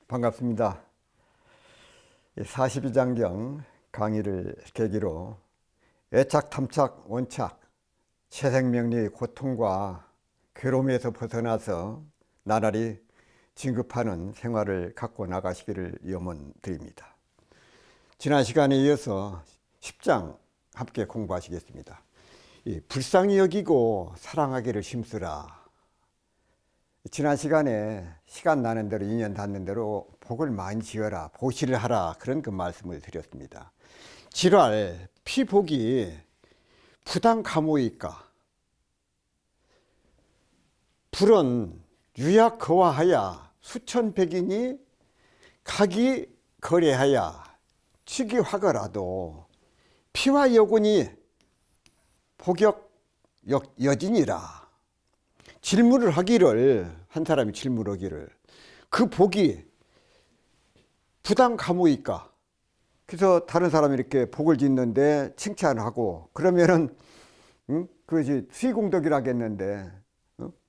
반갑습니다. 42장경 강의를 계기로 애착, 탐착, 원착, 체생명리의 고통과 괴로움에서 벗어나서 나날이 진급하는 생활을 갖고 나가시기를 염원드립니다. 지난 시간에 이어서 10장 함께 공부하시겠습니다. 불쌍히 여기고 사랑하기를 힘쓰라. 지난 시간에 시간 나는 대로 인연 닿는 대로 복을 많이 지어라, 보시를 하라, 그런 그 말씀을 드렸습니다. 질활, 피복이 부당 감호이까. 불은 유약 거화하야 수천백인이 각이 거래하야 취기 화거라도 피와 여군이 복역 여진이라. 질문을 하기를, 한 사람이 질문하기를 그 복이 부당 감호이까. 그래서 다른 사람이 이렇게 복을 짓는데 칭찬하고 그러면은 그것이 수의공덕이라겠는데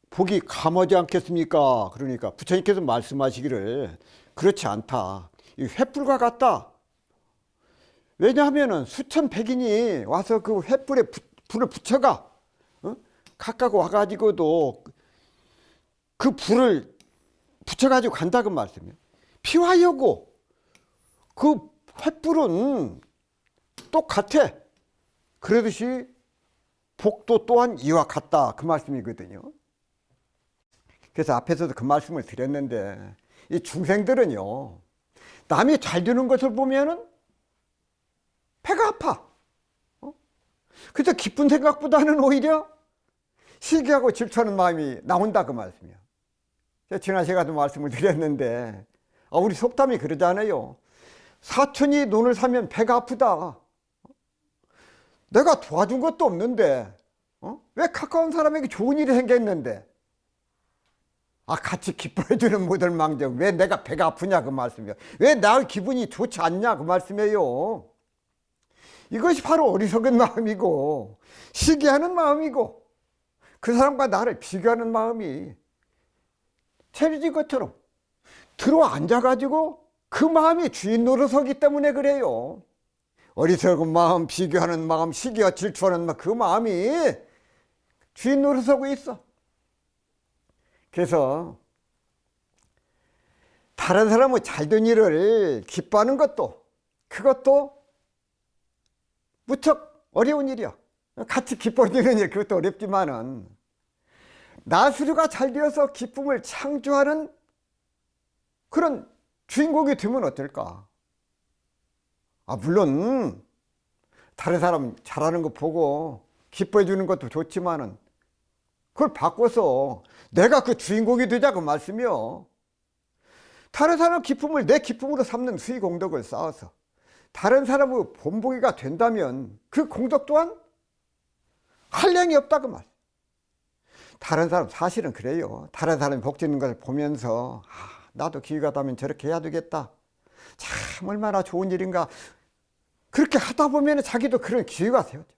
복이 감하지 않겠습니까? 그러니까 부처님께서 말씀하시기를 그렇지 않다, 이 횃불과 같다. 왜냐하면은 수천 백인이 와서 그 횃불에 불을 붙여가 가까이 와가지고도 그 불을 붙여가지고 간다고 말씀이에요. 피와 여고 그 횃불은 똑같아. 그러듯이 복도 또한 이와 같다, 그 말씀이거든요. 그래서 앞에서도 그 말씀을 드렸는데, 이 중생들은요, 남이 잘 되는 것을 보면은 배가 아파. 그래서 기쁜 생각보다는 오히려 시기하고 질투하는 마음이 나온다, 그 말씀이에요. 지난 시간에도 말씀을 드렸는데, 우리 속담이 그러잖아요. 사촌이 논을 사면 배가 아프다. 내가 도와준 것도 없는데 왜 가까운 사람에게 좋은 일이 생겼는데 같이 기뻐해주는 모델 망정 왜 내가 배가 아프냐, 그 말씀이에요. 왜 나의 기분이 좋지 않냐, 그 말씀이에요. 이것이 바로 어리석은 마음이고 시기하는 마음이고 그 사람과 나를 비교하는 마음이 체리지 것처럼 들어 앉아가지고 그 마음이 주인 노릇하기 때문에 그래요. 어리석은 마음, 비교하는 마음, 시기와 질투하는 마음, 그 마음이 주인 노릇하고 있어. 그래서 다른 사람의 잘된 일을 기뻐하는 것도, 그것도 무척 어려운 일이야. 같이 기뻐지는 일, 그것도 어렵지만은 나 스스로가 잘 되어서 기쁨을 창조하는 그런 주인공이 되면 어떨까? 물론 다른 사람 잘하는 거 보고 기뻐해 주는 것도 좋지만은 그걸 바꿔서 내가 그 주인공이 되자, 그 말씀이요. 다른 사람 기쁨을 내 기쁨으로 삼는 수의 공덕을 쌓아서 다른 사람의 본보기가 된다면 그 공덕 또한 한량이 없다, 그 말. 다른 사람 사실은 그래요. 다른 사람이 복 짓는 것을 보면서 나도 기회가 되면 저렇게 해야 되겠다, 참 얼마나 좋은 일인가, 그렇게 하다 보면 자기도 그런 기회가 세워져.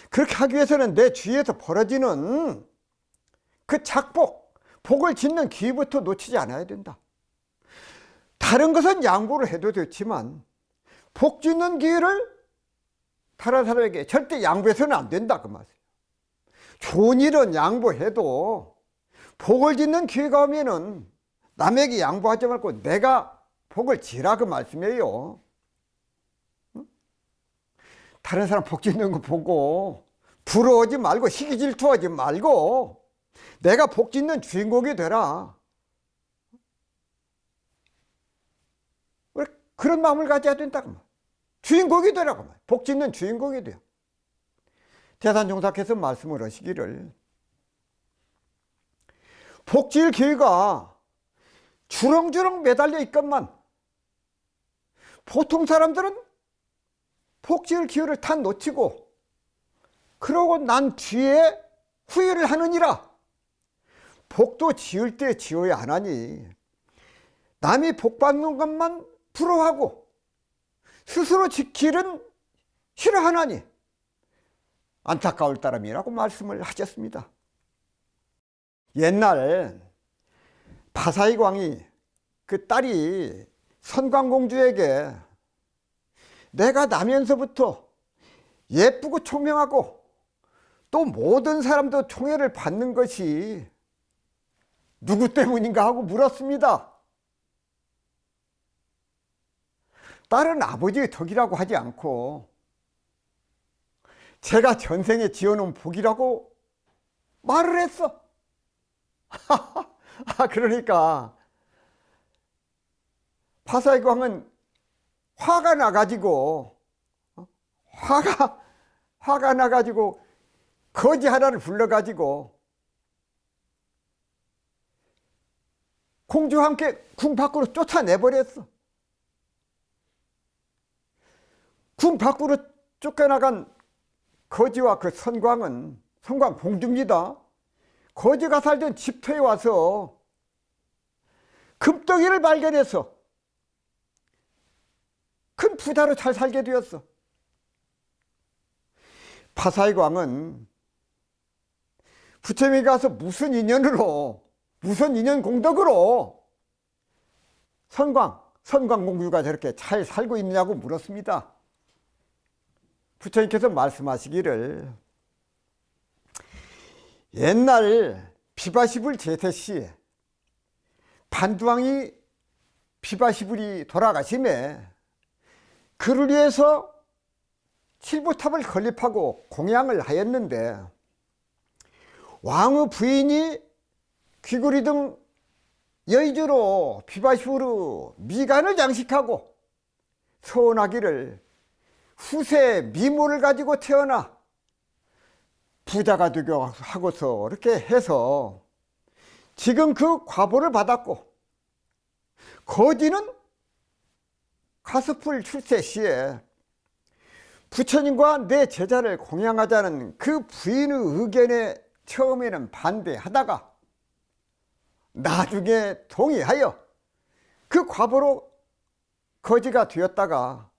그렇게 하기 위해서는 내 주위에서 벌어지는 그 작복, 복을 짓는 기회부터 놓치지 않아야 된다. 다른 것은 양보를 해도 좋지만 복 짓는 기회를 다른 사람에게 절대 양보해서는 안 된다, 그 말이에요. 좋은 일은 양보해도 복을 짓는 기회가 오면은 남에게 양보하지 말고 내가 복을 지라, 그 말씀이에요. 다른 사람 복 짓는 거 보고 부러워하지 말고 시기 질투하지 말고 내가 복 짓는 주인공이 되라. 그런 마음을 가져야 된다고. 주인공이 되라고. 복 짓는 주인공이 돼요. 대산종사께서 말씀을 하시기를 복 지을 기회가 주렁주렁 매달려 있건만 보통 사람들은 복 지을 기회를 다 놓치고 그러고 난 뒤에 후회를 하느니라. 복도 지을 때 지어야 하나니 남이 복 받는 것만 부러워하고 스스로 지키는 싫어하나니 안타까울 따름이라고 말씀을 하셨습니다. 옛날 바사이 광이 그 딸이 선광공주에게 내가 나면서부터 예쁘고 총명하고 또 모든 사람도 총애를 받는 것이 누구 때문인가 하고 물었습니다. 딸은 아버지의 덕이라고 하지 않고 제가 전생에 지어놓은 복이라고 말을 했어. 그러니까 파사의 왕은 화가 나가지고 화가 나가지고 거지 하나를 불러가지고 공주와 함께 궁 밖으로 쫓아내버렸어. 궁 밖으로 쫓겨나간 거지와 그 선광은 선광 공주입니다. 거지가 살던 집터에 와서 금덩이를 발견해서 큰 부자로 잘 살게 되었어. 파사의 왕은 부처님이 가서 무슨 인연 공덕으로 선광공주가 저렇게 잘 살고 있느냐고 물었습니다. 부처님께서 말씀하시기를 옛날 비바시불 제세 시에 반두왕이 비바시불이 돌아가심에 그를 위해서 칠보탑을 건립하고 공양을 하였는데 왕의 부인이 귀걸이 등 여의주로 비바시불의 미간을 장식하고 서원하기를 후세 미모를 가지고 태어나 부자가 되고 하고서 이렇게 해서 지금 그 과보를 받았고 거지는 가스풀 출세 시에 부처님과 내 제자를 공양하자는 그 부인의 의견에 처음에는 반대하다가 나중에 동의하여 그 과보로 거지가 되었다가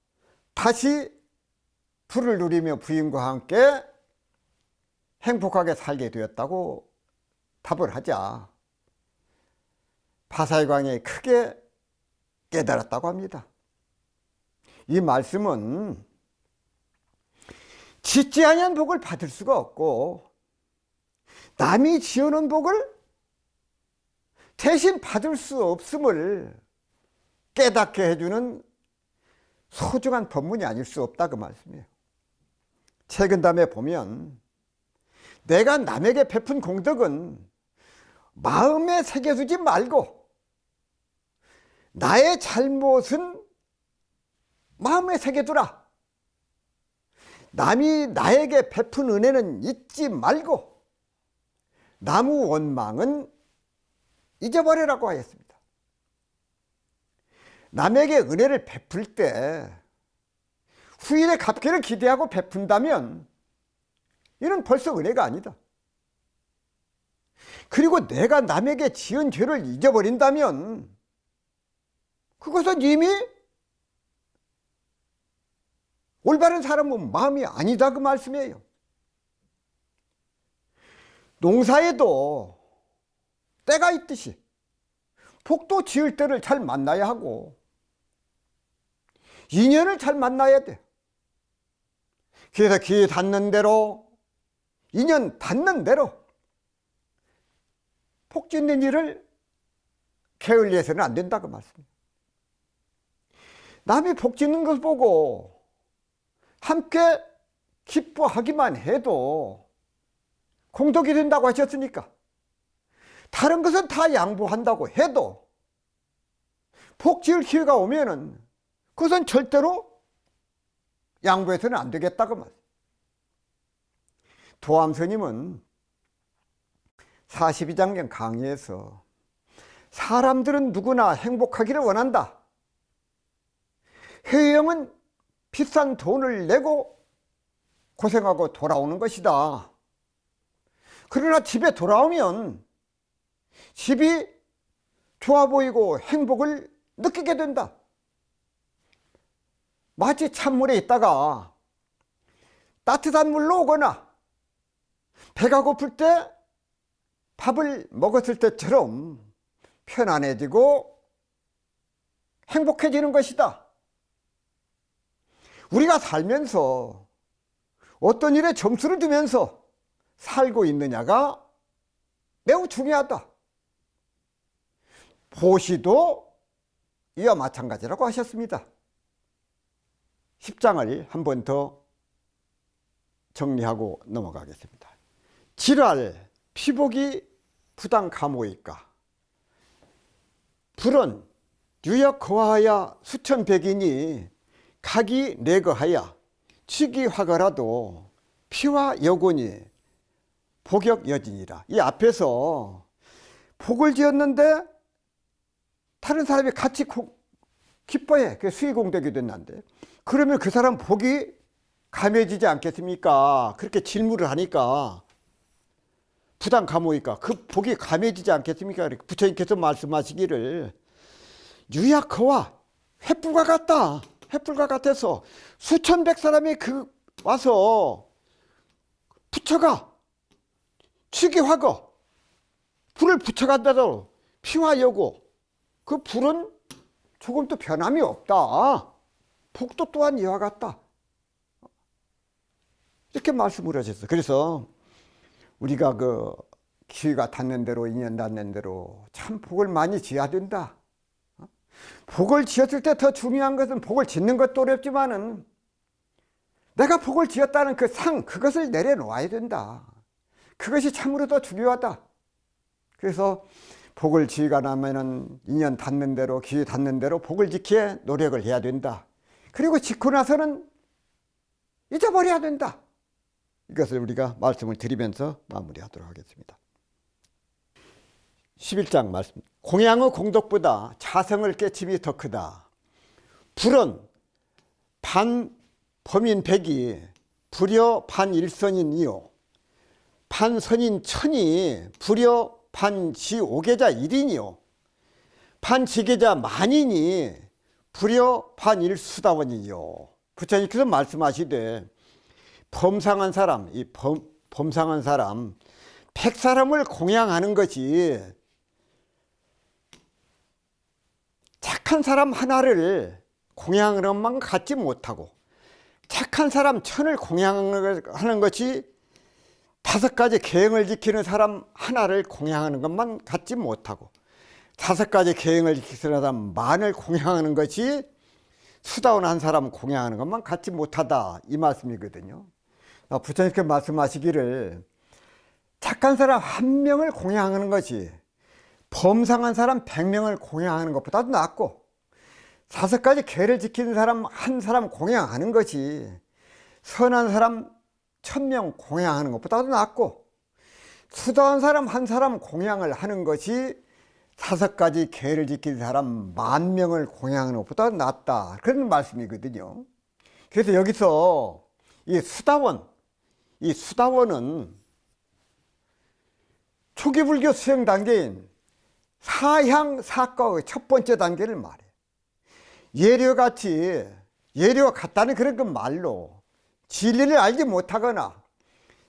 다시 불을 누리며 부인과 함께 행복하게 살게 되었다고 답을 하자 파사의 왕이 크게 깨달았다고 합니다. 이 말씀은 짓지 아니한 복을 받을 수가 없고 남이 지어놓은 복을 대신 받을 수 없음을 깨닫게 해주는 소중한 법문이 아닐 수 없다 그 말씀이에요. 책은담에 보면 내가 남에게 베푼 공덕은 마음에 새겨두지 말고 나의 잘못은 마음에 새겨두라. 남이 나에게 베푼 은혜는 잊지 말고 남의 원망은 잊어버리라고 하였습니다. 남에게 은혜를 베풀 때 후일의 갚기를 기대하고 베푼다면 이는 벌써 은혜가 아니다. 그리고 내가 남에게 지은 죄를 잊어버린다면 그것은 이미 올바른 사람은 마음이 아니다 그 말씀이에요. 농사에도 때가 있듯이 복도 지을 때를 잘 만나야 하고 인연을 잘 만나야 돼. 그래서 기 닿는 대로 인연 닿는 대로 복 짓는 일을 게을리해서는 안 된다 그 말씀이에요. 남이 복 짓는 것을 보고 함께 기뻐하기만 해도 공덕이 된다고 하셨으니까 다른 것은 다 양보한다고 해도 복 지을 기회가 오면은 그것은 절대로 양보해서는 안 되겠다고 말. 도암스님은 42장경 강의에서 사람들은 누구나 행복하기를 원한다. 해외여행은 비싼 돈을 내고 고생하고 돌아오는 것이다. 그러나 집에 돌아오면 집이 좋아 보이고 행복을 느끼게 된다. 마치 찬물에 있다가 따뜻한 물로 오거나 배가 고플 때 밥을 먹었을 때처럼 편안해지고 행복해지는 것이다. 우리가 살면서 어떤 일에 점수를 두면서 살고 있느냐가 매우 중요하다. 보시도 이와 마찬가지라고 하셨습니다. 10장을 한 번 더 정리하고 넘어가겠습니다. 질할 피복이 부당 감호이까. 불은 유역 거하여 수천 백인이 각이 내거하여 취기하거라도 피와 여곤이 복역 여진이라. 이 앞에서 복을 지었는데 다른 사람이 같이 기뻐해. 그게 수의공덕이 된다는데. 그러면 그 사람 복이 감해지지 않겠습니까? 그렇게 질문을 하니까 부당 감호니까 그 복이 감해지지 않겠습니까? 부처님께서 말씀하시기를 유약허와 횃불과 같다. 횃불과 같아서 수천백 사람이 와서 부처가 취기하고 불을 붙여간다도 피와 여고 그 불은 조금도 변함이 없다. 복도 또한 이와 같다. 이렇게 말씀을 하셨어요. 그래서 우리가 기회가 닿는 대로 인연 닿는 대로 참 복을 많이 지어야 된다. 복을 지었을 때 더 중요한 것은 복을 짓는 것도 어렵지만은 내가 복을 지었다는 그 상, 그것을 내려놓아야 된다. 그것이 참으로 더 중요하다. 그래서 복을 지어가 나면은 인연 닿는 대로, 기회 닿는 대로 복을 지키에 노력을 해야 된다. 그리고 짓고 나서는 잊어버려야 된다. 이것을 우리가 말씀을 드리면서 마무리하도록 하겠습니다. 11장 말씀. 공양의 공덕보다 자성을 깨침이 더 크다. 불은 반범인 백이 불여 반일선인이요 반선인 천이 불여 반지오계자 일인이요 반지계자 만인이 불여 반일수다원이요. 부처님께서 말씀하시되 범상한 사람, 범상한 사람 100사람을 공양하는 것이 착한 사람 하나를 공양하는 것만 갖지 못하고 착한 사람 1000을 공양하는 것이 5가지 계행을 지키는 사람 하나를 공양하는 것만 갖지 못하고 5가지 계행을 지키는 사람 만을 공양하는 것이 수다원 한 사람 공양하는 것만 갖지 못하다. 이 말씀이거든요. 부처님께서 말씀하시기를 착한 사람 1명을 공양하는 것이 범상한 사람 100명을 공양하는 것보다도 낫고 5가지 계를 지키는 사람 한 사람 공양하는 것이 선한 사람 1000명 공양하는 것보다도 낫고 수다한 사람 한 사람 공양을 하는 것이 5가지 계를 지키는 사람 10,000명을 공양하는 것보다 낫다. 그런 말씀이거든요. 그래서 여기서 이 수다원은 초기 불교 수행 단계인 사향사과의 첫 번째 단계를 말해. 예류와 같다는 그런 그 말로 진리를 알지 못하거나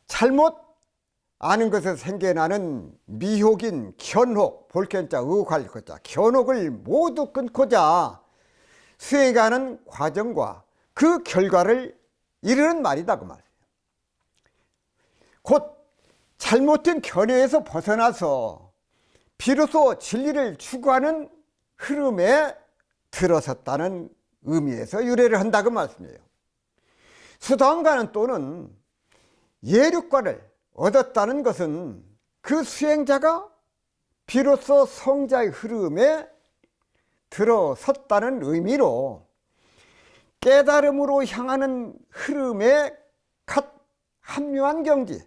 잘못 아는 것에서 생겨나는 미혹인 견혹, 볼견자, 의혹할 것자, 견혹을 모두 끊고자 수행하는 과정과 그 결과를 이르는 말이다 그 말이에요. 곧 잘못된 견해에서 벗어나서 비로소 진리를 추구하는 흐름에 들어섰다는 의미에서 유래를 한다 그 말씀이에요. 수다원가는 또는 예륙과를 얻었다는 것은 그 수행자가 비로소 성자의 흐름에 들어섰다는 의미로 깨달음으로 향하는 흐름에 갓 합류한 경지,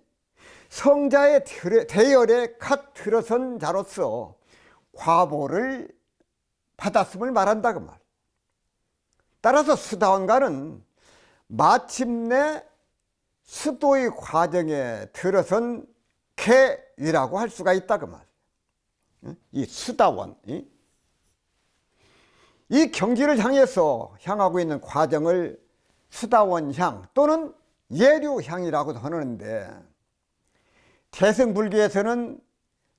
성자의 대열에 갓 들어선 자로서 과보를 받았음을 말한다 그 말. 따라서 수다원가는 마침내 수도의 과정에 들어선 개이라고 할 수가 있다 그 말. 이 수다원, 이 경지를 향하고 있는 과정을 수다원향 또는 예류향이라고도 하는데, 태생불교에서는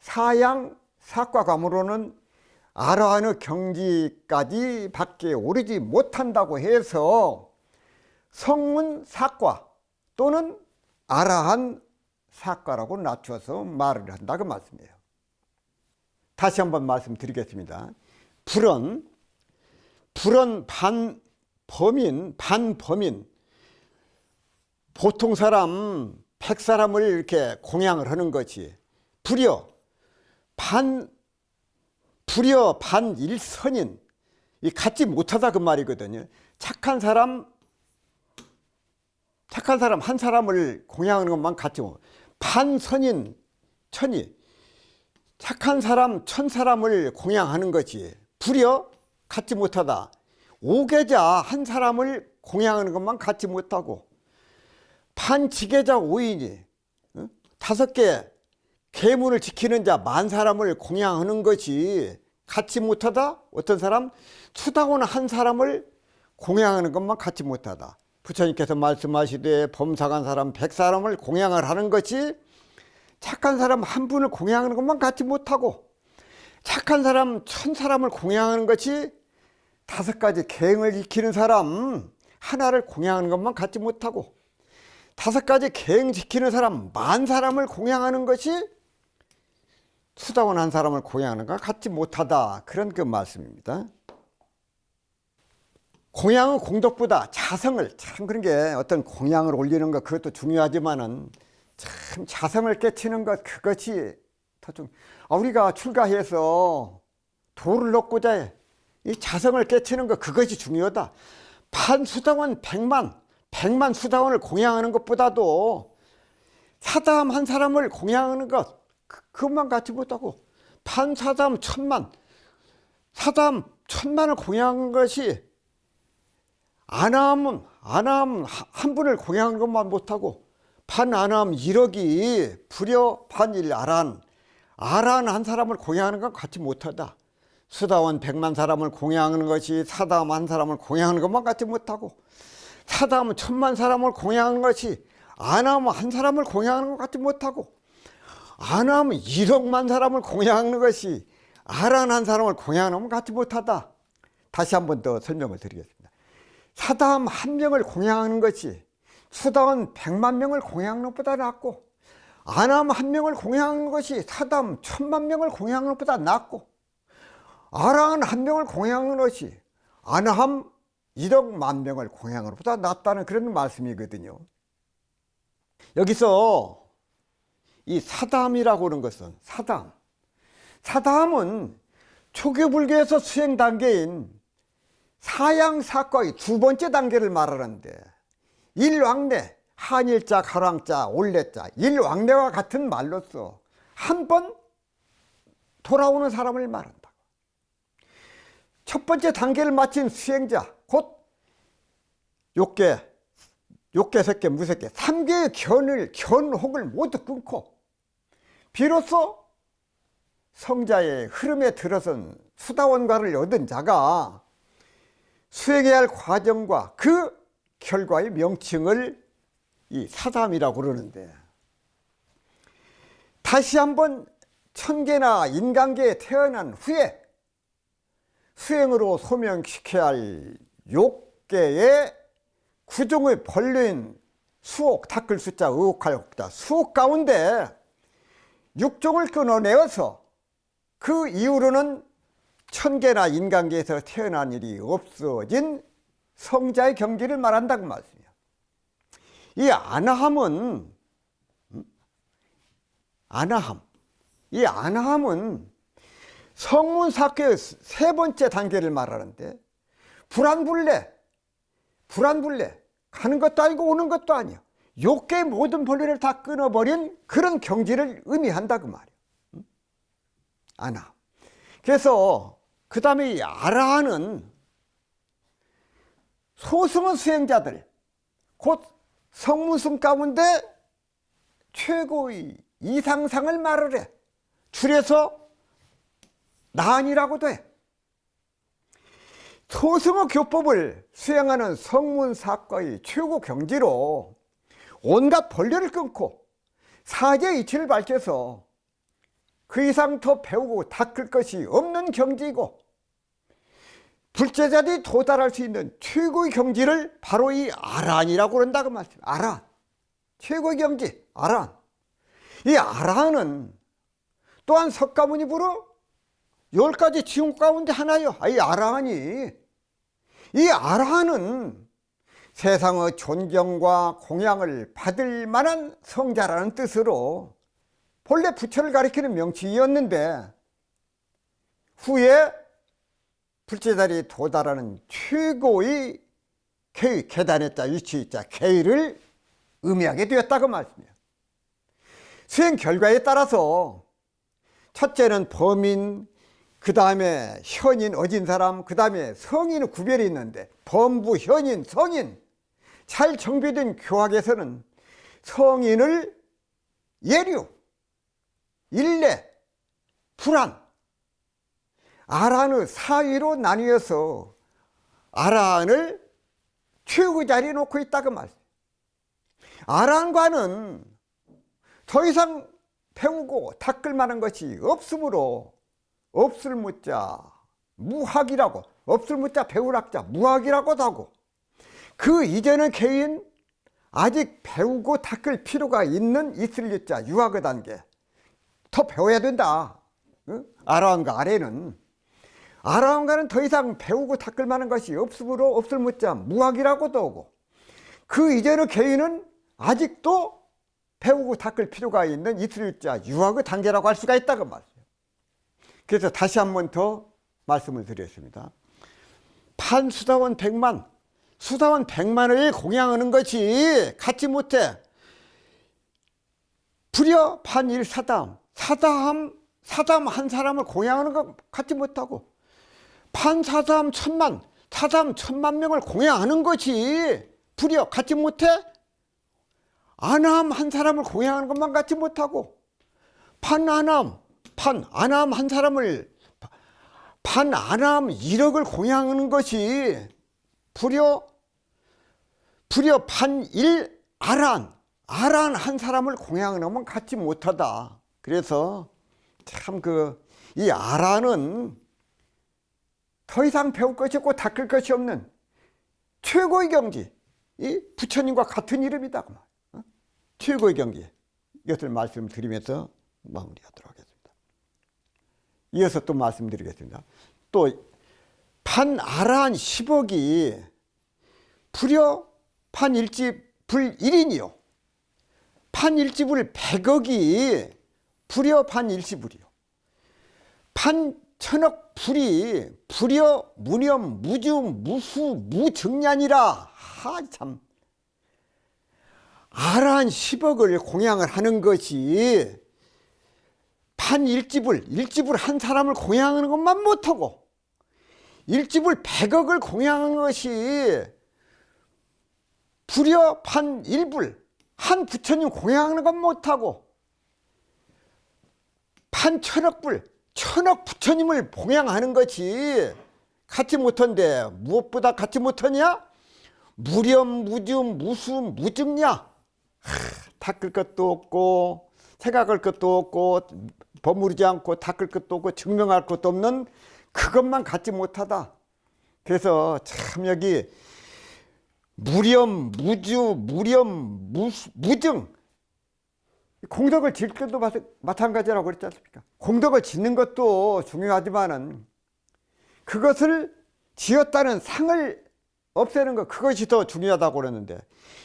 사양 사과감으로는 아라한의 경지까지 밖에 오르지 못한다고 해서 성문사과 또는 아라한 사과라고 낮춰서 말을 한다 그 말씀이에요. 다시 한번 말씀드리겠습니다. 불은 반범인, 보통 사람 100사람을 이렇게 공양을 하는 것이 불여 반일선인, 이 갖지 못하다 그 말이거든요. 착한 사람 한 사람을 공양하는 것만 갖지 못. 반선인, 천이, 착한 사람 1000사람을 공양하는 것이 불여 갖지 못하다. 오계자 한 사람을 공양하는 것만 갖지 못하고, 반지계자 5인이 5개 계문을 지키는 자 10,000사람을 공양하는 것이 갖지 못하다. 어떤 사람? 수다원 한 사람을 공양하는 것만 갖지 못하다. 부처님께서 말씀하시되 범사간 사람 100사람을 공양을 하는 것이 착한 사람 한 분을 공양하는 것만 갖지 못하고, 착한 사람 1000사람을 공양하는 것이 5가지 계행을 지키는 사람 하나를 공양하는 것만 갖지 못하고, 5가지 계행 지키는 사람 10,000사람을 공양하는 것이 수다원 한 사람을 공양하는 것 갖지 못하다. 그런 그 말씀입니다. 공양은 공덕보다 자성을, 참 그런 게 어떤 공양을 올리는 것 그것도 중요하지만은 참 자성을 깨치는 것 그것이 더 우리가 출가해서 도를 얻고자 해. 이 자성을 깨치는 것 그것이 중요하다. 반수다원 100만 수다원을 공양하는 것보다도 사다함 한 사람을 공양하는 것 그것만 갖지 못하고, 반사다함 1000만, 사다함 1000만을 공양하는 것이 아나함 한 분을 공양하는 것만 못하고, 반아나함 1억이 불여 반일 아란 한 사람을 공양하는 건 갖지 못하다. 수다원 100만 사람을 공양하는 것이 사다함 한 사람을 공양하는 것만 갖지 못하고, 사다함 1000만 사람을 공양하는 것이 아나함 한 사람을 공양하는 것 갖지 못하고, 아나함 1억만 사람을 공양하는 것이 아란 한 사람을 공양하는 것 갖지 못하다. 다시 한 번 더 설명을 드리겠습니다. 사다함 한 명을 공양하는 것이 수다원 100만 명을 공양하는 것보다 낫고, 아나함 한 명을 공양하는 것이 사다함 1000만 명을 공양하는 것보다 낫고, 아란 한 명을 공양하는 것이 아나함 1억만 명을 공양하는 것보다 낫다는 그런 말씀이거든요. 여기서 이 사다함이라고 하는 것은 사다함은 초기불교에서 수행 단계인 사양사과의 2번째 단계를 말하는데, 일왕래, 한일자, 가랑자, 올래자, 일왕래와 같은 말로서 한 번 돌아오는 사람을 말한다. 첫 번째 단계를 마친 수행자, 곧 욕계, 색계, 무색계 3개의 견혹을 모두 끊고 비로소 성자의 흐름에 들어선 수다원과를 얻은 자가 수행해야 할 과정과 그 결과의 명칭을 이 사담이라고 그러는데, 다시 한번 천계나 인간계에 태어난 후에 수행으로 소명시켜야 할 욕계의 구종의 본래인 수옥, 닦을 숫자, 의옥할 옥자, 수옥 가운데 육종을 끊어내어서 그 이후로는 천계나 인간계에서 태어난 일이 없어진 성자의 경지를 말한다고 말씀이에요. 이 아나함은 성문사과의 3번째 단계를 말하는데, 불안불래 가는 것도 아니고 오는 것도 아니야. 욕계의 모든 본래를 다 끊어버린 그런 경지를 의미한다 그 말이에요. 아나. 그래서 그 다음에 이 아라한은 소승의 수행자들, 곧 성문승 가운데 최고의 이상상을 말을 해. 줄여서 나한이라고도 해. 소승의 교법을 수행하는 성문사과의 최고 경지로 온갖 본래를 끊고 사제의 이치를 밝혀서 그 이상 더 배우고 닦을 것이 없는 경지이고, 불제자들이 도달할 수 있는 최고의 경지를 바로 이 아라한이라고 그런다고 말씀해요. 아라한, 최고의 경지 아라한. 이 아라한은 또한 석가모니부로 10가지 지용 가운데 하나요. 이 아라한이, 이 아라한은 세상의 존경과 공양을 받을 만한 성자라는 뜻으로 본래 부처를 가리키는 명칭이었는데, 후에 불제자들이 도달하는 최고의 계의, 계단의 자, 위치의 자, 계의를 의미하게 되었다고 말씀해요. 수행 결과에 따라서 첫째는 범인, 그 다음에 현인, 어진 사람, 그 다음에 성인의 구별이 있는데, 범부, 현인, 성인, 잘 정비된 교학에서는 성인을 예류, 일례, 불안, 아라한의 사위로 나뉘어서 아라한을 최고 자리에 놓고 있다고 말씀해요. 아라한과는 더 이상 배우고 닦을 만한 것이 없으므로 없을 무자 무학이라고, 없을 무자 배울학자 무학이라고도 하고, 그 이전의 개인 아직 배우고 닦을 필요가 있는 있을 유자 유학의 단계 더 배워야 된다. 아라한과 아래는, 아라한과는 더 이상 배우고 닦을 만한 것이 없으므로 없을 무자 무학이라고도 하고, 그 이전의 개인은 아직도 배우고 닦을 필요가 있는 있을 유자 유학의 단계라고 할 수가 있다고 말이에요. 그래서 다시 한 번 더 말씀을 드렸습니다. 판수다원 100만, 수다원 100만을 공양하는 것이 갖지 못해 불여 판일사담, 사담 한 사람을 공양하는 것 갖지 못하고, 판사담 1000만, 사담 1000만 명을 공양하는 것이 불여 갖지 못해 아남 한 사람을 공양하는 것만 갖지 못하고, 판아남 한 사람을, 판아남 1억을 공양하는 것이 불여 판일 아란 한 사람을 공양하는 것만 갖지 못하다. 그래서 참 이 아란은 더 이상 배울 것이 없고 닦을 것이 없는 최고의 경지, 이 부처님과 같은 이름이다. 최고의 경지, 이것을 말씀드리면서 마무리하도록 하겠습니다. 이어서 또 말씀드리겠습니다. 또 판아라한 10억이 불여 판일지 불 1인이요, 판일지불 100억이 불여 판일지불이요, 판천억 불이 불여 무념 무주 무수 무증량이라. 참, 아라한 10억을 공양을 하는 것이 판일지불 한 사람을 공양하는 것만 못하고, 일지불 100억을 공양하는 것이 불여 판일불 한 부처님 공양하는 건 못하고, 판천억불 천억 부처님을 공양하는 것이 갖지 못한데, 무엇보다 갖지 못하냐? 무렴 무주 무수 무증냐. 닦을 것도 없고 생각할 것도 없고 버무리지 않고 닦을 것도 없고 증명할 것도 없는 그것만 갖지 못하다. 그래서 참 여기 무렴 무주 무렴 무증, 공덕을 지을 것도 마찬가지라고 그랬지 않습니까? 공덕을 짓는 것도 중요하지만은 그것을 지었다는 상을 없애는 것, 그것이 더 중요하다고 그러는데,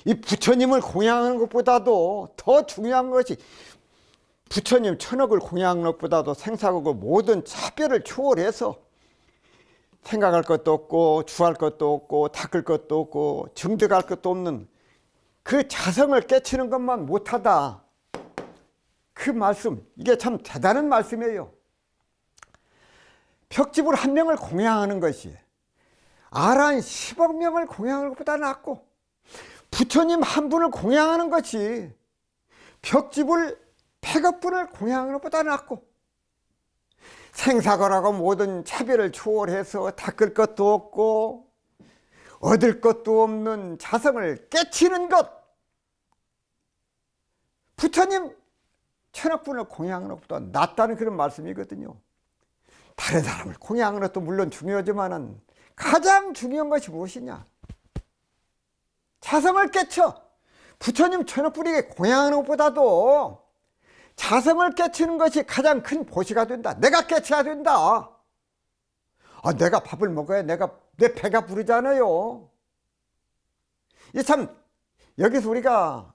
이 부처님을 공양하는 것보다도 더 중요한 것이, 부처님 천억을 공양하는 것보다도 생사하고 모든 차별을 초월해서 생각할 것도 없고 주할 것도 없고 닦을 것도 없고 증득할 것도 없는 그 자성을 깨치는 것만 못하다. 그 말씀, 이게 참 대단한 말씀이에요. 벽지불 한 명을 공양하는 것이 아란 10억 명을 공양하는 것보다 낫고, 부처님 한 분을 공양하는 것이 벽지불 100억 분을 공양하는 것보다 낫고, 생사거라고 모든 차별을 초월해서 닦을 것도 없고 얻을 것도 없는 자성을 깨치는 것, 부처님 천억분을 공양하는 것보다 낫다는 그런 말씀이거든요. 다른 사람을 공양하는 것도 물론 중요하지만은 가장 중요한 것이 무엇이냐? 자성을 깨쳐 부처님 천억분에게 공양하는 것보다도 자성을 깨치는 것이 가장 큰 보시가 된다. 내가 깨쳐야 된다. 내가 밥을 먹어야 내 배가 부르잖아요. 이 참 여기서 우리가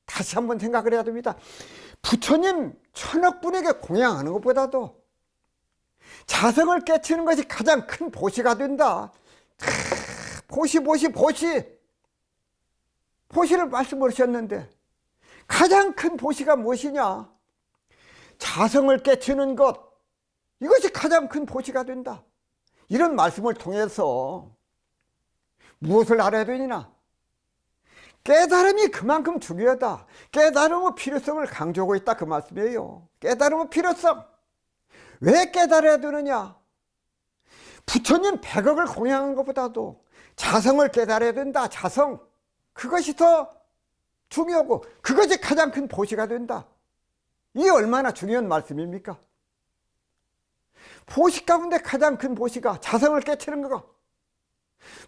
다시 한번 생각을 해야 됩니다. 부처님 천억분에게 공양하는 것보다도 자성을 깨치는 것이 가장 큰 보시가 된다. 보시를 말씀하셨는데 가장 큰 보시가 무엇이냐? 자성을 깨치는 것, 이것이 가장 큰 보시가 된다. 이런 말씀을 통해서 무엇을 알아야 되느냐? 깨달음이 그만큼 중요하다. 깨달음의 필요성을 강조하고 있다, 그 말씀이에요. 깨달음의 필요성. 왜 깨달아야 되느냐? 부처님 100억을 공양한 것보다도 자성을 깨달아야 된다. 자성. 그것이 더 중요하고 그것이 가장 큰 보시가 된다. 이게 얼마나 중요한 말씀입니까? 보시 가운데 가장 큰 보시가 자성을 깨치는 거.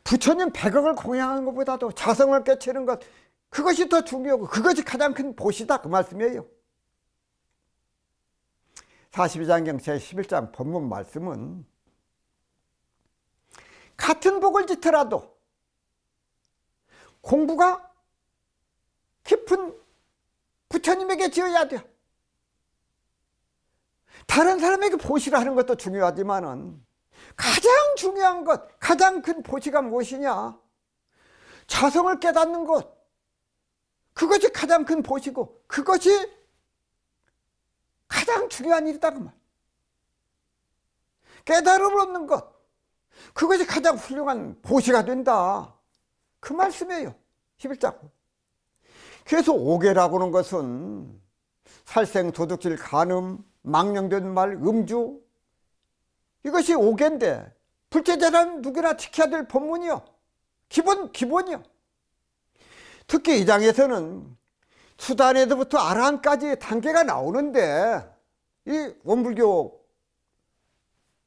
부처님 100억을 공양하는 것보다도 자성을 깨치는 것, 그것이 더 중요하고 그것이 가장 큰 보시다, 그 말씀이에요. 42장경 제11장 본문 말씀은 같은 복을 짓더라도 공부가 깊은 부처님에게 지어야 돼요. 다른 사람에게 보시를 하는 것도 중요하지만은 가장 중요한 것, 가장 큰 보시가 무엇이냐? 자성을 깨닫는 것. 그것이 가장 큰 보시고 그것이 가장 중요한 일이다, 그 말. 깨달음을 얻는 것, 그것이 가장 훌륭한 보시가 된다, 그 말씀이에요. 11장. 그래서 오계라고 하는 것은 살생, 도둑질, 간음, 망령된 말, 음주, 이것이 오계인데 불제자는 누구나 지켜야 될 법문이요. 기본이요. 특히 이 장에서는 수단에서부터 아라한까지 단계가 나오는데 이 원불교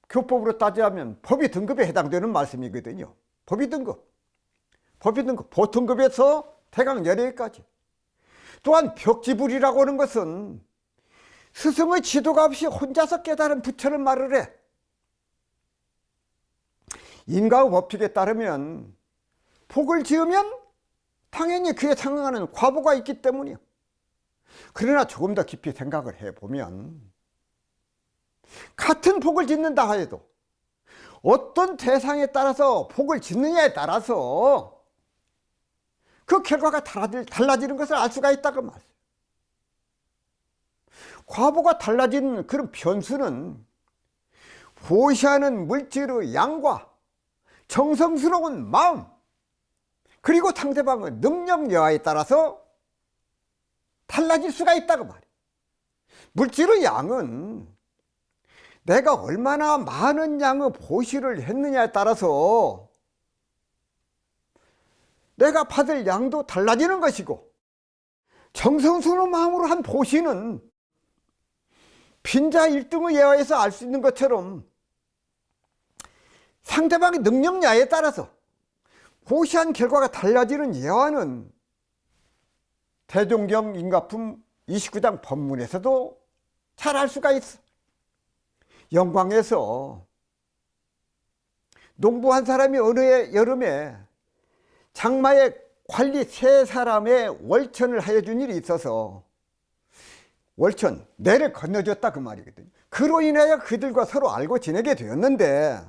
교법으로 따지자면 법의 등급에 해당되는 말씀이거든요. 법의 등급. 보통급에서 대강 열애까지. 또한 벽지불이라고 하는 것은 스승의 지도가 없이 혼자서 깨달은 부처를 말을 해. 인과의 법칙에 따르면 복을 지으면 당연히 그에 상응하는 과보가 있기 때문이요. 그러나 조금 더 깊이 생각을 해보면 같은 복을 짓는다 하여도 어떤 대상에 따라서 복을 짓느냐에 따라서 그 결과가 달라지는 것을 알 수가 있다고 말이에요. 과보가 달라지는 그런 변수는 보시하는 물질의 양과 정성스러운 마음, 그리고 상대방의 능력 여하에 따라서 달라질 수가 있다고 말이에요. 물질의 양은 내가 얼마나 많은 양의 보시를 했느냐에 따라서 내가 받을 양도 달라지는 것이고, 정성스러운 마음으로 한 보시는 빈자 1등의 예화에서 알 수 있는 것처럼 상대방의 능력야에 따라서 보시한 결과가 달라지는 예화는 대종경 인가품 29장 법문에서도 잘 알 수가 있어. 영광에서 농부한 사람이 어느 여름에 장마에 관리 3사람의 월천을 하여 준 일이 있어서 월천, 내를 건너줬다, 그 말이거든요. 그로 인하여 그들과 서로 알고 지내게 되었는데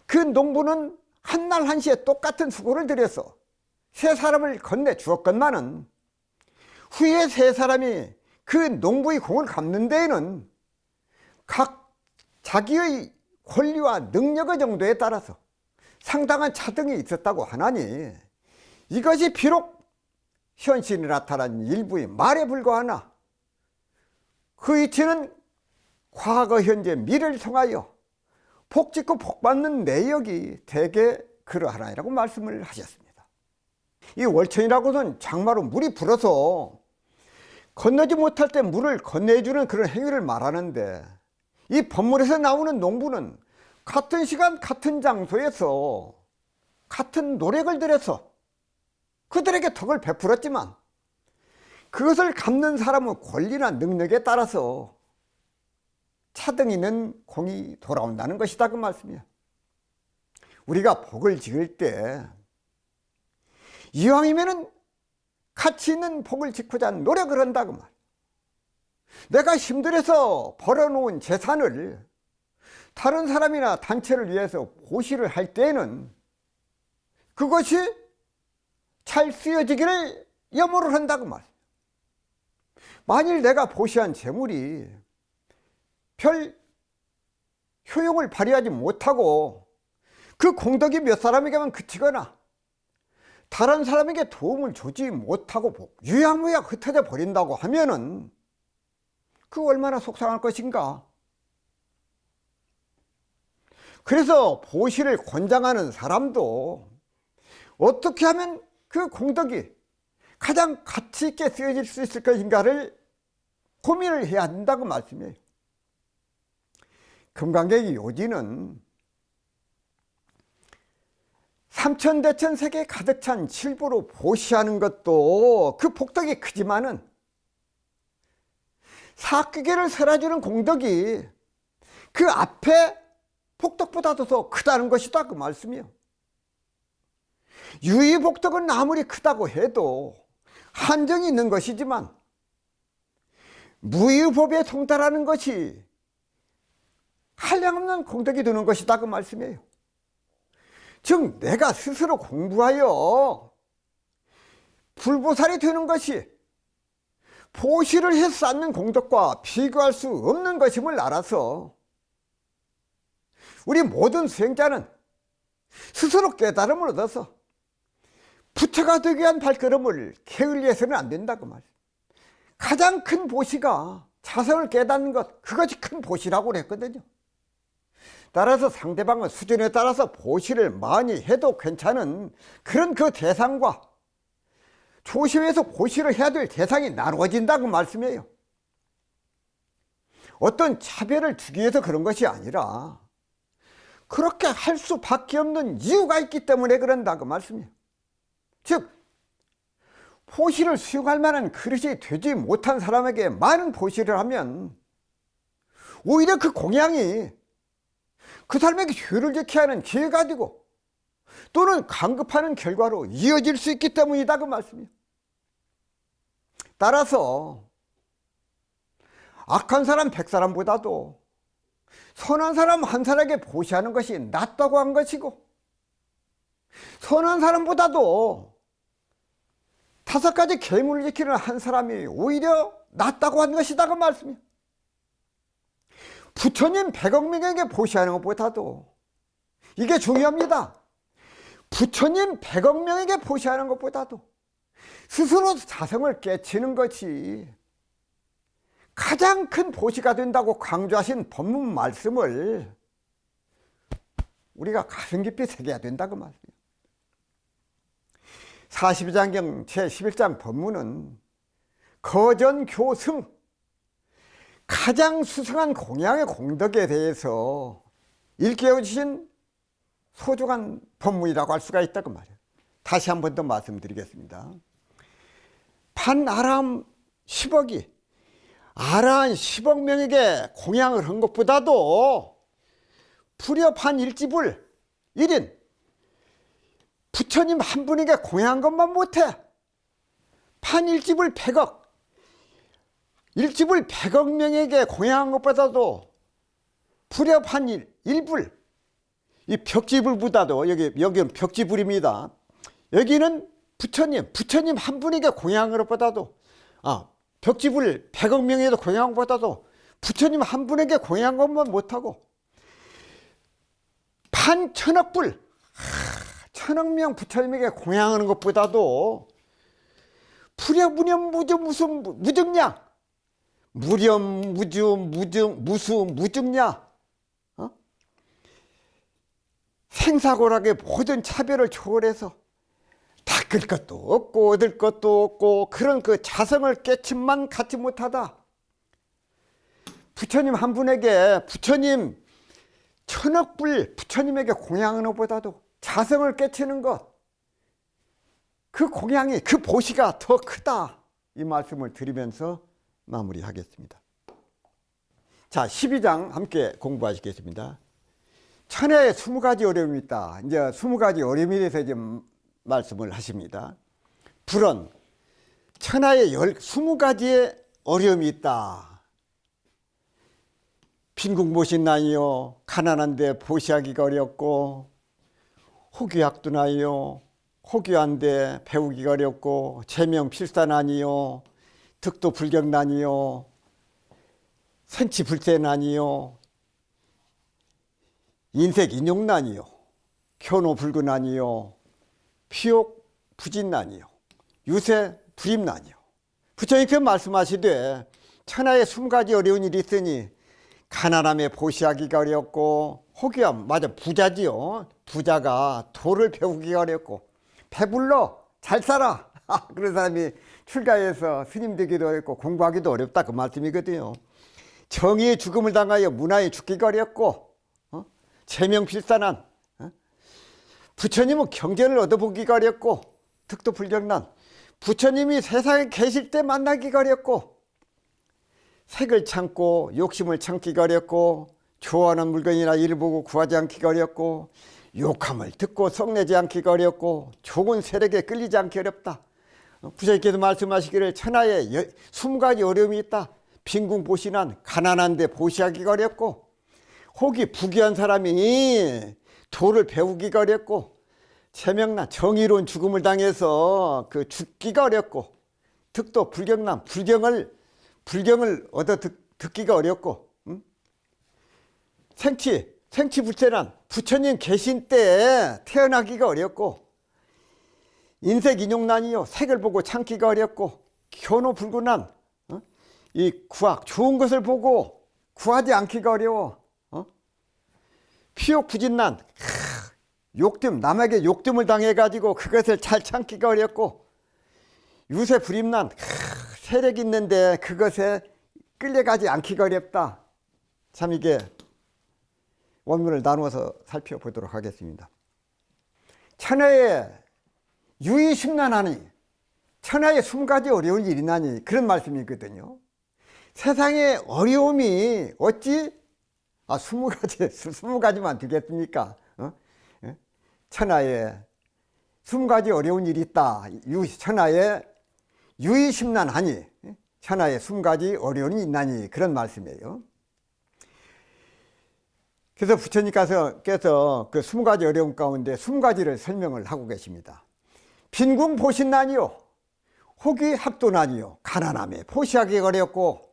그 농부는 한날 한시에 똑같은 수고를 들여서 3사람을 건네 주었건만은 후에 3사람이 그 농부의 공을 갚는 데에는 각 자기의 권리와 능력의 정도에 따라서 상당한 차등이 있었다고 하나니 이것이 비록 현실에 나타난 일부의 말에 불과하나 그 이치는 과거, 현재, 미래를 통하여 복 짓고 복 받는 내역이 대개 그러하나이라고 말씀을 하셨습니다. 이 월천이라고는 장마로 물이 불어서 건너지 못할 때 물을 건네주는 그런 행위를 말하는데, 이 본문에서 나오는 농부는 같은 시간 같은 장소에서 같은 노력을 들여서 그들에게 덕을 베풀었지만 그것을 갚는 사람의 권리나 능력에 따라서 차등이는 공이 돌아온다는 것이다, 그 말씀이야. 우리가 복을 지을 때 이왕이면은 가치 있는 복을 짓고자 노력을 한다, 그 말. 내가 힘들어서 벌어놓은 재산을 다른 사람이나 단체를 위해서 보시를 할 때에는 그것이 잘 쓰여지기를 염원을 한다고 말. 만일 내가 보시한 재물이 별 효용을 발휘하지 못하고 그 공덕이 몇 사람에게만 그치거나 다른 사람에게 도움을 주지 못하고 유야무야 흩어져 버린다고 하면은 그 얼마나 속상할 것인가. 그래서 보시를 권장하는 사람도 어떻게 하면 그 공덕이 가장 가치 있게 쓰여질 수 있을 것인가를 고민을 해야 한다고 말씀이에요. 금강객 요지는 삼천대천 세계에 가득 찬 칠보로 보시하는 것도 그 복덕이 크지만은 사귀계를 설해주는 공덕이 그 앞에 복덕보다도 더 크다는 것이다, 그 말씀이요. 유의복덕은 아무리 크다고 해도 한정이 있는 것이지만 무의법에 통달하는 것이 한량없는 공덕이 되는 것이다, 그 말씀이에요. 즉 내가 스스로 공부하여 불보살이 되는 것이 보시를 해서 쌓는 공덕과 비교할 수 없는 것임을 알아서 우리 모든 수행자는 스스로 깨달음을 얻어서 부처가 되기 위한 발걸음을 게을리해서는 안 된다고 말이에요. 가장 큰 보시가 자성을 깨닫는 것, 그것이 큰 보시라고 그랬거든요. 따라서 상대방의 수준에 따라서 보시를 많이 해도 괜찮은 그런 그 대상과 조심해서 보시를 해야 될 대상이 나누어진다고 말씀이에요. 어떤 차별을 주기 위해서 그런 것이 아니라 그렇게 할 수밖에 없는 이유가 있기 때문에 그런다고 말씀이에요. 즉 보시를 수용할 만한 그릇이 되지 못한 사람에게 많은 보시를 하면 오히려 그 공양이 그 사람에게 효를 좋게 하는 기회가 되고 또는 강급하는 결과로 이어질 수 있기 때문이다, 그 말씀이에요. 따라서 악한 사람 100사람보다도 선한 사람 한 사람에게 보시하는 것이 낫다고 한 것이고, 선한 사람보다도 5가지 계문을 지키는 한 사람이 오히려 낫다고 한 것이다, 그 말씀이에요. 부처님 100억 명에게 보시하는 것보다도, 이게 중요합니다. 부처님 100억 명에게 보시하는 것보다도 스스로 자성을 깨치는 것이 가장 큰 보시가 된다고 강조하신 법문 말씀을 우리가 가슴 깊이 새겨야 된다고 말이에요. 42장경 제11장 법문은 거전교승, 가장 수승한 공양의 공덕에 대해서 일깨워 주신 소중한 법문이라고 할 수가 있다고 말이에요. 다시 한 번 더 말씀드리겠습니다. 판아람 10억이 아라한 10억 명에게 공양을 한 것보다도 불협한 일집을 1인 부처님 한 분에게 공양한 것만 못해 판일집을 100억, 일집을 100억 명에게 공양한 것보다도 불협한 일불, 이 벽지불보다도 여기는 벽지불입니다. 여기는 부처님 한 분에게 공양한 것보다도 벽지불 100억 명에도 공양한 것보다도 부처님 한 분에게 공양한 것만 못하고 판천억불, 1000억 명 부처님에게 공양하는 것보다도 불여무념 무슨 무증량, 무렴 무주 무수 무증냐, 생사고락의 모든 차별을 초월해서 딱 바꿀 것도 없고 얻을 것도 없고 그런 그 자성을 깨침만 갖지 못하다. 부처님 한 분에게 부처님 천억불 부처님에게 공양하는 것보다도 자성을 깨치는 것, 그 공양이 그 보시가 더 크다, 이 말씀을 드리면서 마무리하겠습니다. 자, 12장 함께 공부하시겠습니다. 천하에 20가지 어려움이 있다. 이제 20가지 어려움에 대해서 좀 말씀을 하십니다. 불은 천하에 20가지의 어려움이 있다. 빈궁모신나니요, 가난한데 보시하기가 어렵고, 호귀학도나요, 호귀한데 배우기가 어렵고, 제명필사나니요, 득도불경나니요, 생치불세나니요, 인색인욕나니요, 교노불근나니요, 피욕부진나니요, 유세불임나니요. 부처님께서 말씀하시되 천하에 20가지 어려운 일이 있으니 가난함에 보시하기가 어렵고, 호기함, 맞아, 부자지요. 부자가 도를 배우기가 어렵고, 배불러 잘 살아 그런 사람이 출가해서 스님 되기도 어렵고 공부하기도 어렵다, 그 말씀이거든요. 정의의 죽음을 당하여 문화에 죽기가 어렵고, 제명필사난, 부처님은 경전을 얻어보기가 어렵고, 득도불경난, 부처님이 세상에 계실 때 만나기가 어렵고, 색을 참고 욕심을 참기가 어렵고, 좋아하는 물건이나 일을 보고 구하지 않기가 어렵고, 욕함을 듣고 성내지 않기가 어렵고, 좋은 세력에 끌리지 않기 어렵다. 부처님께서 말씀하시기를 천하에 20가지 어려움이 있다. 빈궁보시난, 가난한데 보시하기가 어렵고, 혹이 부귀한 사람이 도를 배우기가 어렵고, 체명난, 정의로운 죽음을 당해서 그 죽기가 어렵고, 득도 불경난, 불경을 얻어 듣기가 어렵고, 생치불세난, 부처님 계신 때 태어나기가 어렵고, 인색인욕난이요, 색을 보고 참기가 어렵고, 교노불군난, 이 구악, 좋은 것을 보고 구하지 않기가 어려워. 피욕부진난, 욕됨, 남에게 욕됨을 당해가지고 그것을 잘 참기가 어렵고, 유세불임난, 세력이 있는데 그것에 끌려가지 않기가 어렵다. 참 이게 원문을 나누어서 살펴보도록 하겠습니다. 천하에 유의심난하니, 천하에 20가지 어려운 일이 나니, 그런 말씀이거든요. 세상에 어려움이 어찌 20가지만 되겠습니까? 천하에 20가지 어려운 일이 있다. 천하에 유의심난하니, 천하에 20가지 어려움이 있나니, 그런 말씀이에요. 그래서 부처님께서 그 20가지 어려움 가운데 20가지를 설명을 하고 계십니다. 빈궁보신난이요, 호귀학도난이요, 가난함에 포시하기 어렵고,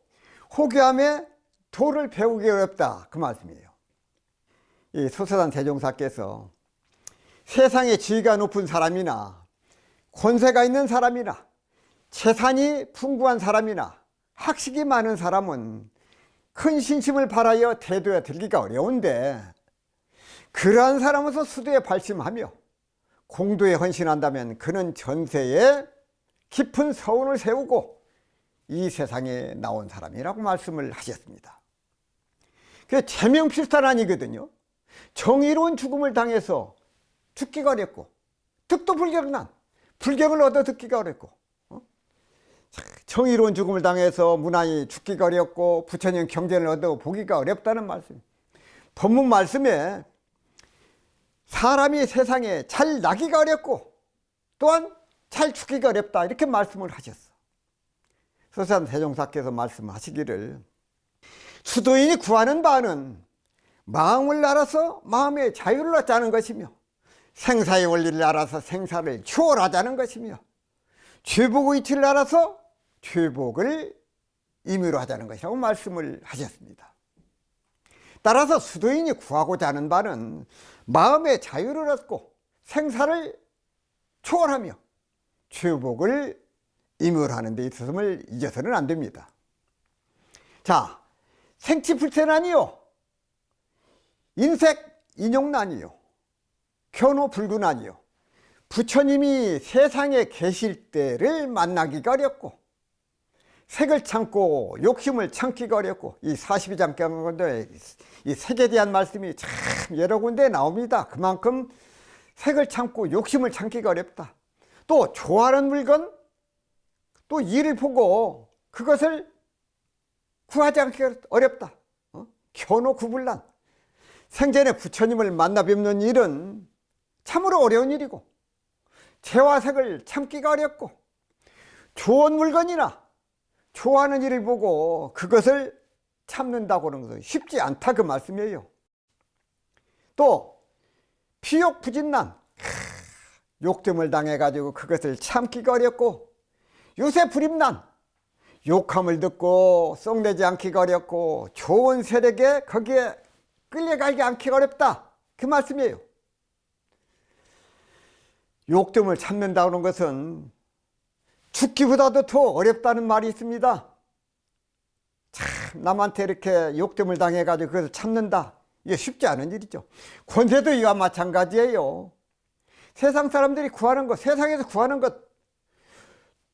호귀함에 도를 배우기 어렵다, 그 말씀이에요. 이 소서단 대종사께서 세상에 지위가 높은 사람이나 권세가 있는 사람이나 재산이 풍부한 사람이나 학식이 많은 사람은 큰 신심을 발하여 태도에 들기가 어려운데, 그러한 사람으로서 수도에 발심하며 공도에 헌신한다면 그는 전세에 깊은 서운을 세우고 이 세상에 나온 사람이라고 말씀을 하셨습니다. 그게 제명필사난이거든요. 정의로운 죽음을 당해서 죽기가 어렵고, 득도불경난, 불경을 얻어 듣기가 어렵고, 정의로운 죽음을 당해서 무난히 죽기가 어렵고, 부처님 경전을 얻어 보기가 어렵다는 말씀. 본문 말씀에 사람이 세상에 잘 나기가 어렵고 또한 잘 죽기가 어렵다, 이렇게 말씀을 하셨어. 서산 대종사께서 말씀하시기를, 수도인이 구하는 바는 마음을 알아서 마음의 자유를 얻자는 것이며, 생사의 원리를 알아서 생사를 추월하자는 것이며, 죄복의 이치를 알아서 죄복을 임의로 하자는 것이라고 말씀을 하셨습니다. 따라서 수도인이 구하고자 하는 바는 마음의 자유를 얻고 생사를 초월하며 죄복을 임의로 하는 데 있어서를 잊어서는 안 됩니다. 자, 생치불세난이요, 인색인욕난이요, 교노불근난이요, 부처님이 세상에 계실 때를 만나기가 어렵고 색을 참고 욕심을 참기가 어렵고 이 42장 가운데 이 색에 대한 말씀이 참 여러 군데 나옵니다. 그만큼 색을 참고 욕심을 참기가 어렵다. 또 좋아하는 물건 또 이를 보고 그것을 구하지 않기가 어렵다. 견호구불란 생전에 부처님을 만나 뵙는 일은 참으로 어려운 일이고 재와 색을 참기가 어렵고 좋은 물건이나 좋아하는 일을 보고 그것을 참는다고 하는 것은 쉽지 않다 그 말씀이에요. 또 피욕부진난 욕됨을 당해가지고 그것을 참기가 어렵고 유세불임난 욕함을 듣고 썩내지 않기가 어렵고 좋은 세력에 거기에 끌려가지 않기가 어렵다 그 말씀이에요. 욕됨을 참는다는 것은 죽기보다도 더 어렵다는 말이 있습니다. 참 남한테 이렇게 욕됨을 당해가지고 그것을 참는다, 이게 쉽지 않은 일이죠. 권세도 이와 마찬가지예요. 세상 사람들이 구하는 것, 세상에서 구하는 것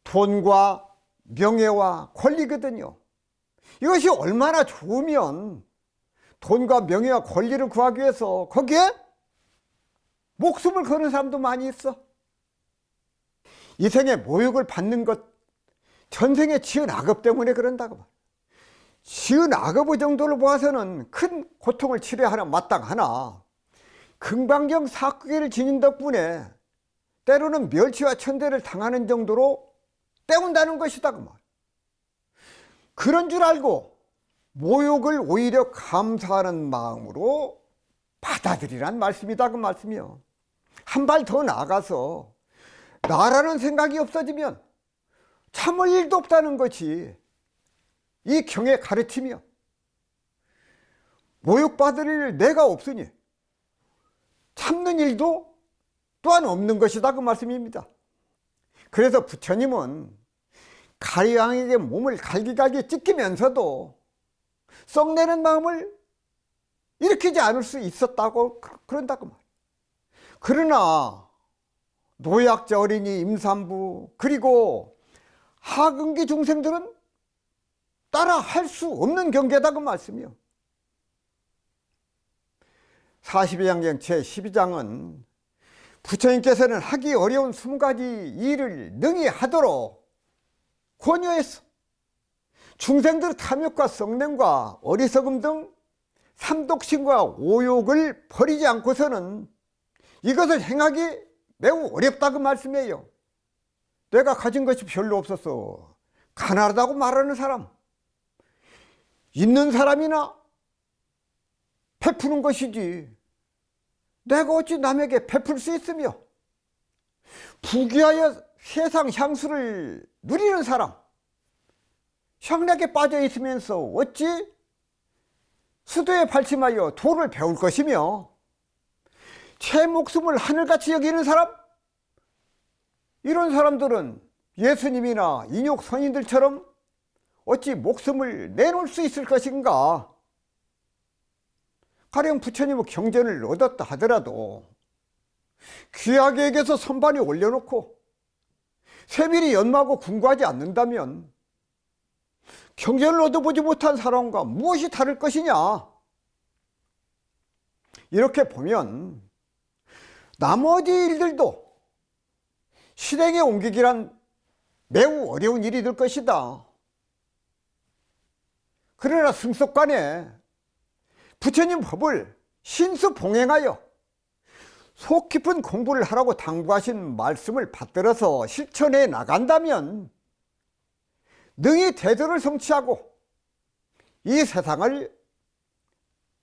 돈과 명예와 권리거든요. 이것이 얼마나 좋으면 돈과 명예와 권리를 구하기 위해서 거기에 목숨을 거는 사람도 많이 있어. 이 생에 모욕을 받는 것, 전생에 지은 악업 때문에 그런다고 말. 지은 악업 정도를 보아서는 큰 고통을 치료하나 마땅하나 금강경 사구기를 지닌 덕분에 때로는 멸치와 천대를 당하는 정도로 때운다는 것이다 그 말. 그런 줄 알고 모욕을 오히려 감사하는 마음으로 받아들이란 말씀이다 그 말씀이요. 한 발 더 나아가서 나라는 생각이 없어지면 참을 일도 없다는 것이 이 경의 가르침이요. 모욕받을 일 내가 없으니 참는 일도 또한 없는 것이다 그 말씀입니다. 그래서 부처님은 가리왕에게 몸을 갈기갈기 찢기면서도 썩내는 마음을 일으키지 않을 수 있었다고 그런다고 말. 그러나 노약자 어린이 임산부 그리고 하근기 중생들은 따라 할 수 없는 경계다 그 말씀이요. 42장경 제12장은 부처님께서는 하기 어려운 20가지 일을 능히 하도록 권유했어. 중생들의 탐욕과 썩냄과 어리석음 등 삼독심과 오욕을 버리지 않고서는 이것을 행하기 매우 어렵다 그 말씀이에요. 내가 가진 것이 별로 없어서 가난하다고 말하는 사람, 있는 사람이나 베푸는 것이지 내가 어찌 남에게 베풀 수 있으며 부귀하여 세상 향수를 누리는 사람, 향락에 빠져 있으면서 어찌 수도에 발침하여 도를 배울 것이며 제 목숨을 하늘같이 여기는 사람, 이런 사람들은 예수님이나 인욕 선인들처럼 어찌 목숨을 내놓을 수 있을 것인가. 가령 부처님의 경전을 얻었다 하더라도 귀하게 여겨서 선반에 올려놓고 세밀히 연마하고 궁구하지 않는다면 경전을 얻어보지 못한 사람과 무엇이 다를 것이냐. 이렇게 보면 나머지 일들도 실행에 옮기기란 매우 어려운 일이 될 것이다. 그러나 승석간에 부처님 법을 신수봉행하여 속 깊은 공부를 하라고 당부하신 말씀을 받들어서 실천해 나간다면 능히 대도를 성취하고 이 세상을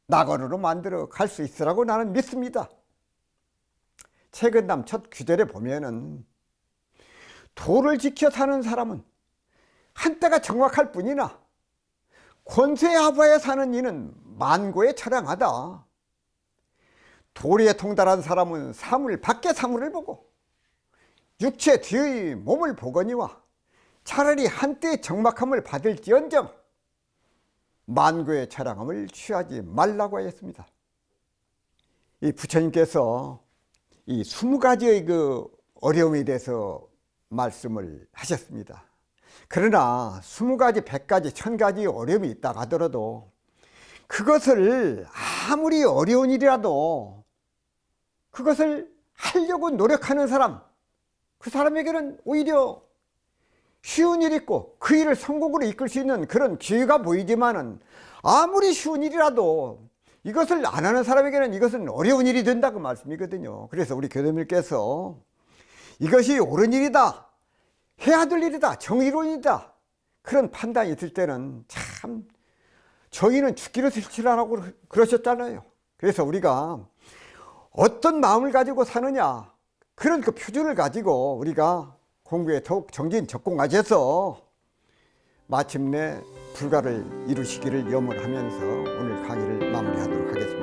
낙원으로 만들어 갈 수 있으라고 나는 믿습니다. 최근남 첫 귀절에 보면은 도를 지켜 사는 사람은 한때가 정확할 뿐이나 권세하바에 사는 이는 만고에 처량하다. 도리에 통달한 사람은 사물 밖의 사물을 보고 육체 뒤의 몸을 보거니와 차라리 한때의 적막함을 받을지언정 만고의 처량함을 취하지 말라고 하였습니다. 이 부처님께서 이 20가지의 그 어려움에 대해서 말씀을 하셨습니다. 그러나 20가지, 100가지, 1000가지 어려움이 있다 하더라도 그것을 아무리 어려운 일이라도 그것을 하려고 노력하는 사람, 그 사람에게는 오히려 쉬운 일이 있고 그 일을 성공으로 이끌 수 있는 그런 기회가 보이지만은 아무리 쉬운 일이라도 이것을 안 하는 사람에게는 이것은 어려운 일이 된다고 말씀이거든요. 그래서 우리 교수님께서 이것이 옳은 일이다, 해야 될 일이다, 정의로운이다, 그런 판단이 있을 때는 참 저희는 죽기를 싫지라고 그러셨잖아요. 그래서 우리가 어떤 마음을 가지고 사느냐, 그런 그 표준을 가지고 우리가 공부에 더욱 정진 적공하셔서 마침내 불가를 이루시기를 염원하면서 오늘 강의를 마무리하도록 하겠습니다.